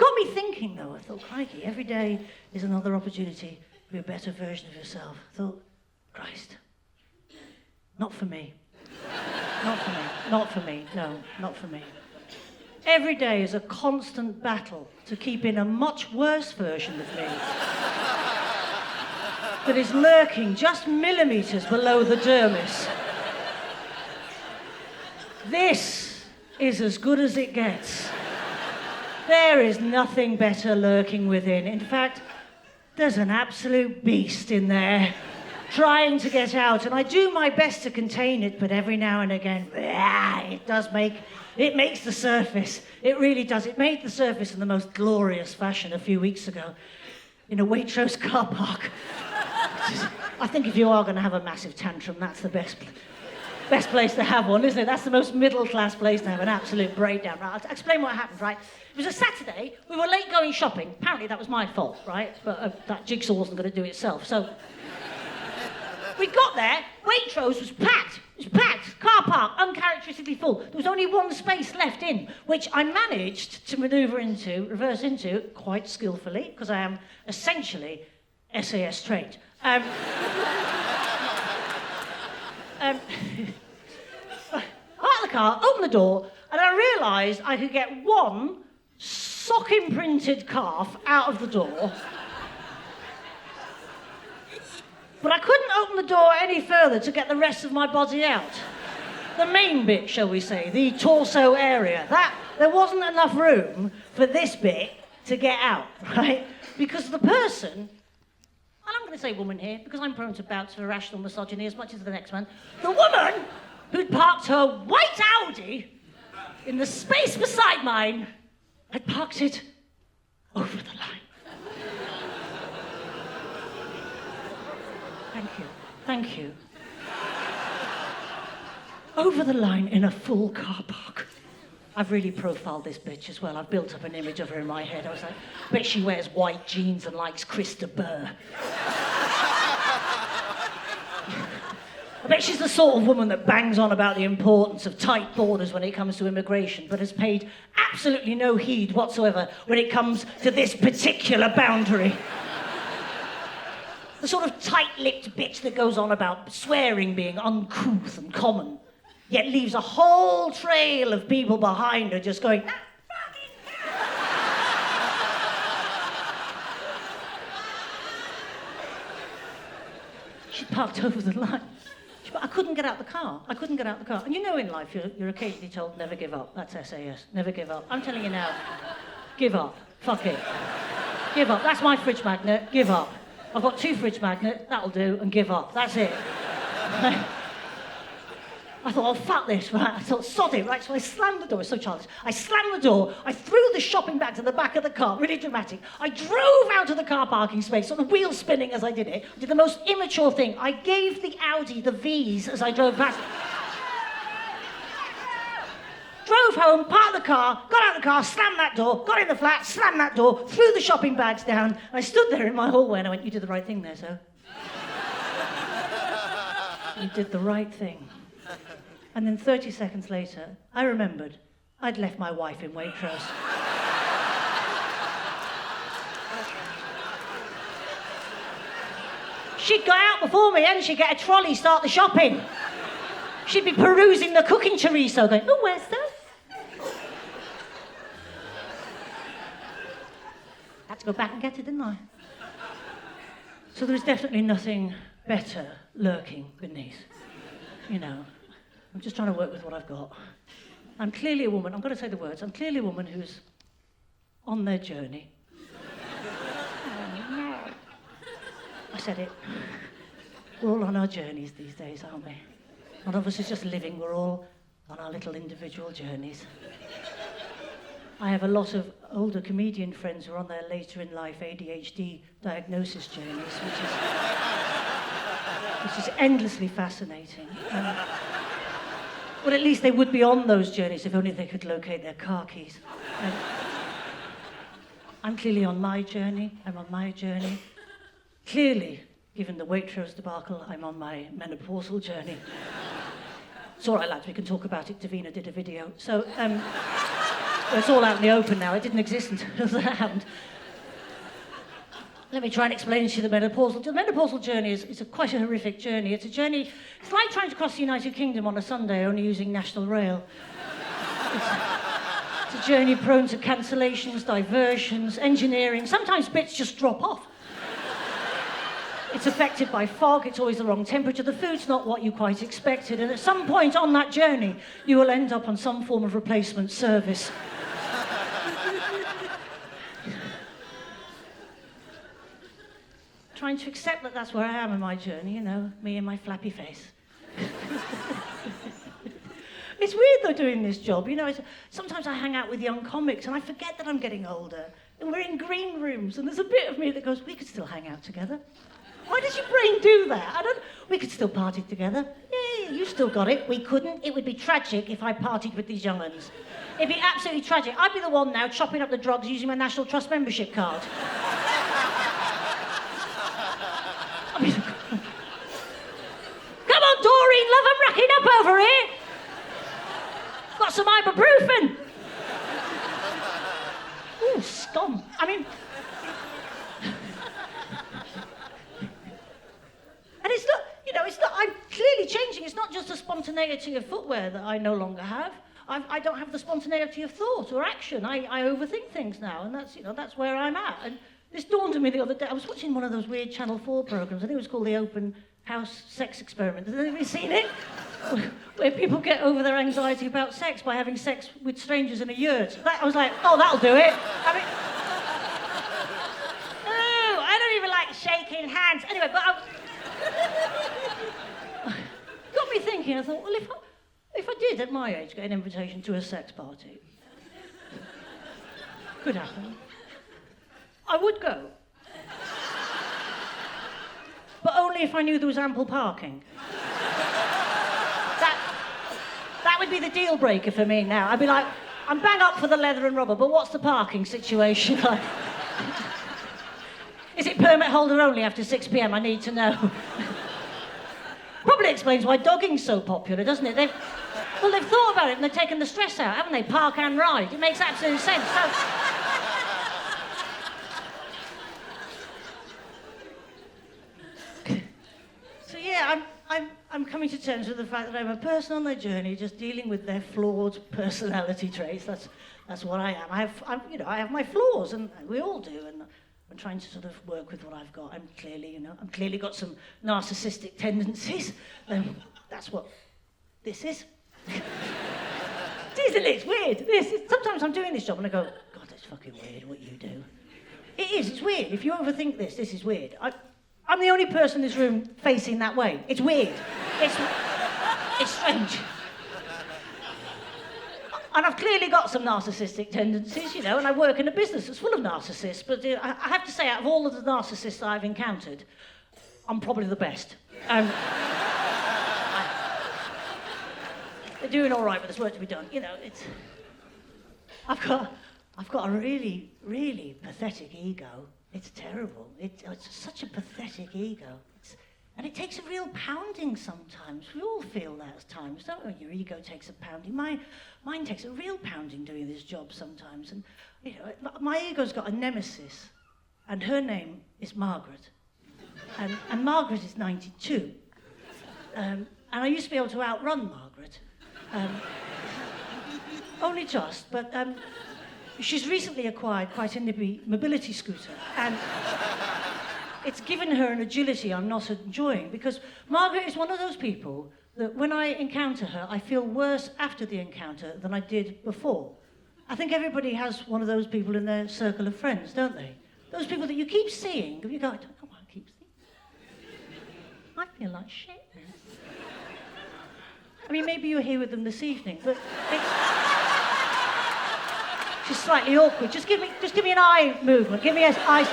got me thinking, though. I thought, crikey, every day is another opportunity to be a better version of yourself. I thought, Christ, not for me. Not for me. Not for me. No, not for me. Every day is a constant battle to keep in a much worse version of me that is lurking just millimetres below the dermis. This is as good as it gets. There is nothing better lurking within. In fact, there's an absolute beast in there trying to get out, and I do my best to contain it, but every now and again, it makes the surface. It really does. It made the surface in the most glorious fashion a few weeks ago in a Waitrose car park. I think if you are going to have a massive tantrum, that's the best place to have one, isn't it? That's the most middle-class place to have an absolute breakdown. Right, I'll explain what happened, right? It was a Saturday. We were late going shopping. Apparently that was my fault, right? But that jigsaw wasn't going to do it itself, so... We got there, Waitrose was packed. It was packed, car park, uncharacteristically full. There was only one space left in, which I managed to reverse into, quite skillfully, because I am essentially SAS trained. Park the car, open the door, and I realised I could get one sock-imprinted calf out of the door. But I couldn't open the door any further to get the rest of my body out. The main bit, shall we say, the torso area. There wasn't enough room for this bit to get out, right? Because the person, and I'm going to say woman here, because I'm prone to bouts of irrational misogyny as much as the next one, the woman who'd parked her white Audi in the space beside mine had parked it over the line. Thank you. Over the line in a full car park. I've really profiled this bitch as well. I've built up an image of her in my head. I was like, I bet she wears white jeans and likes Krista Burr. I bet she's the sort of woman that bangs on about the importance of tight borders when it comes to immigration, but has paid absolutely no heed whatsoever when it comes to this particular boundary. The sort of tight-lipped bitch that goes on about swearing being uncouth and common, yet leaves a whole trail of people behind her just going, She parked over the line. I couldn't get out the car. And you know in life, you're occasionally told, never give up. That's SAS. Never give up. I'm telling you now, give up. Fuck it. Give up. That's my fridge magnet. Give up. I've got 2 fridge magnets, that'll do, and give up. That's it. I thought, oh, fuck this, right? I thought, sod it, right? So I slammed the door. It's so childish. I slammed the door. I threw the shopping bag to the back of the car, really dramatic. I drove out of the car parking space, sort of wheel spinning as I did it. I did the most immature thing. I gave the Audi the V's as I drove past. Drove home, parked the car, got out of the car, slammed that door, got in the flat, slammed that door, threw the shopping bags down. I stood there in my hallway and I went, you did the right thing there, Zoe. You did the right thing. And then 30 seconds later, I remembered I'd left my wife in Waitrose. She'd go out before me and she'd get a trolley, start the shopping. She'd be perusing the cooking chorizo, going, oh, where's that? Had to go back and get it, didn't I? So there is definitely nothing better lurking beneath. You know, I'm just trying to work with what I've got. I'm clearly a woman, I'm going to say the words, I'm clearly a woman who's on their journey. Oh, no. I said it. We're all on our journeys these days, aren't we? None of us is just living, we're all on our little individual journeys. I have a lot of older comedian friends who are on their later in life ADHD diagnosis journeys, which is endlessly fascinating. Well, at least they would be on those journeys if only they could locate their car keys. I'm clearly on my journey, I'm on my journey. Clearly, given the Waitrose debacle, I'm on my menopausal journey. It's all right, lads, we can talk about it. Davina did a video. So, Well, it's all out in the open now. It didn't exist until that happened. Let me try and explain to you the menopausal. The menopausal journey is quite a horrific journey. It's a journey, it's like trying to cross the United Kingdom on a Sunday, only using National Rail. It's a journey prone to cancellations, diversions, engineering. Sometimes bits just drop off. It's affected by fog, it's always the wrong temperature, the food's not what you quite expected, and at some point on that journey, you will end up on some form of replacement service. Trying to accept that that's where I am in my journey, you know, me and my flappy face. It's weird though doing this job, you know, sometimes I hang out with young comics and I forget that I'm getting older, and we're in green rooms and there's a bit of me that goes, we could still hang out together. Why does your brain do that? We could still party together. Yeah, you still got it. We couldn't. It would be tragic if I partied with these young uns. It'd be absolutely tragic. I'd be the one now chopping up the drugs using my National Trust membership card. Come on, Doreen, love, I'm racking up over here. Got some ibuprofen. Ooh, scum. I mean... And it's not, you know, I'm clearly changing. It's not just the spontaneity of footwear that I no longer have. I don't have the spontaneity of thought or action. I overthink things now, and that's, you know, that's where I'm at. And this dawned on me the other day. I was watching one of those weird Channel 4 programs. I think it was called The Open House Sex Experiment. Has anybody seen it? Where people get over their anxiety about sex by having sex with strangers in a yurt. I was like, oh, that'll do it. I mean, oh, I don't even like shaking hands. Anyway, but got me thinking. I thought, well, if I did at my age get an invitation to a sex party, could happen, I would go. But only if I knew there was ample parking. That would be the deal breaker for me now. I'd be like, I'm bang up for the leather and rubber, but what's the parking situation like? Is it permit holder only after 6 p.m? I need to know. Probably explains why dogging's so popular, doesn't it? They've thought about it and they've taken the stress out, haven't they? Park and ride. It makes absolute sense. So yeah, I'm coming to terms with the fact that I'm a person on their journey, just dealing with their flawed personality traits. That's what I am. I have my flaws, and we all do, and I'm trying to sort of work with what I've got. I'm clearly got some narcissistic tendencies. That's what this is. Isn't it? It's weird. Sometimes I'm doing this job and I go, God, that's fucking weird what you do. It is, it's weird. If you overthink this is weird. I'm the only person in this room facing that way. It's weird. It's strange. And I've clearly got some narcissistic tendencies, you know, and I work in a business that's full of narcissists, but I have to say, out of all of the narcissists I've encountered, I'm probably the best. They're doing all right, but there's work to be done. You know, I've got a really, really pathetic ego. It's terrible. It's such a pathetic ego. And it takes a real pounding sometimes. We all feel that at times, don't we? Your ego takes a pounding. Mine takes a real pounding doing this job sometimes. And, you know, my ego's got a nemesis, and her name is Margaret. And Margaret is 92. And I used to be able to outrun Margaret. Only just, but she's recently acquired quite a nippy mobility scooter. And it's given her an agility I'm not enjoying, because Margaret is one of those people that when I encounter her, I feel worse after the encounter than I did before. I think everybody has one of those people in their circle of friends, don't they? Those people that you keep seeing, and you go, I don't know why I keep seeing. I feel like shit now. I mean, maybe you're here with them this evening, but she's slightly awkward. Just give me an eye movement. Give me an eye.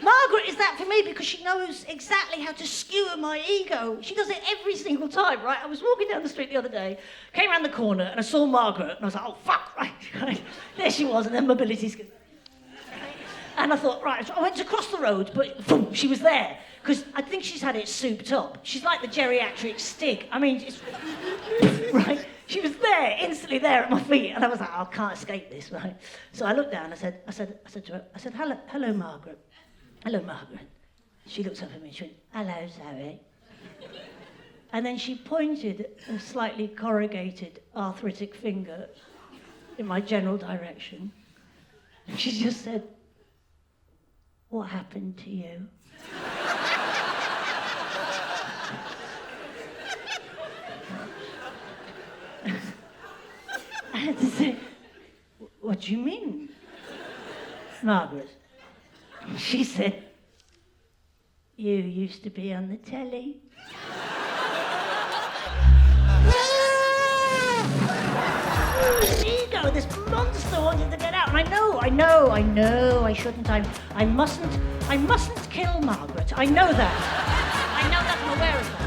Margaret is that for me because she knows exactly how to skewer my ego. She does it every single time, right? I was walking down the street the other day, came around the corner, and I saw Margaret, and I was like, oh, fuck, right. There she was, and then mobility. And I thought, right, I went to cross the road, but boom, she was there. because I think she's had it souped up. She's like the geriatric Stig. I mean, it's, right? She was there, instantly there at my feet, and I was like, oh, I can't escape this, right? So I looked down, I said to her, hello, Margaret. Hello, Margaret. She looked up at me and she went, hello, Zoe. And then she pointed a slightly corrugated arthritic finger in my general direction. And she just said, what happened to you? I had to say, what do you mean, Margaret? She said, you used to be on the telly. Ego, this monster wanted to get out, and I know, I shouldn't, I mustn't kill Margaret. I know that, I'm aware of that.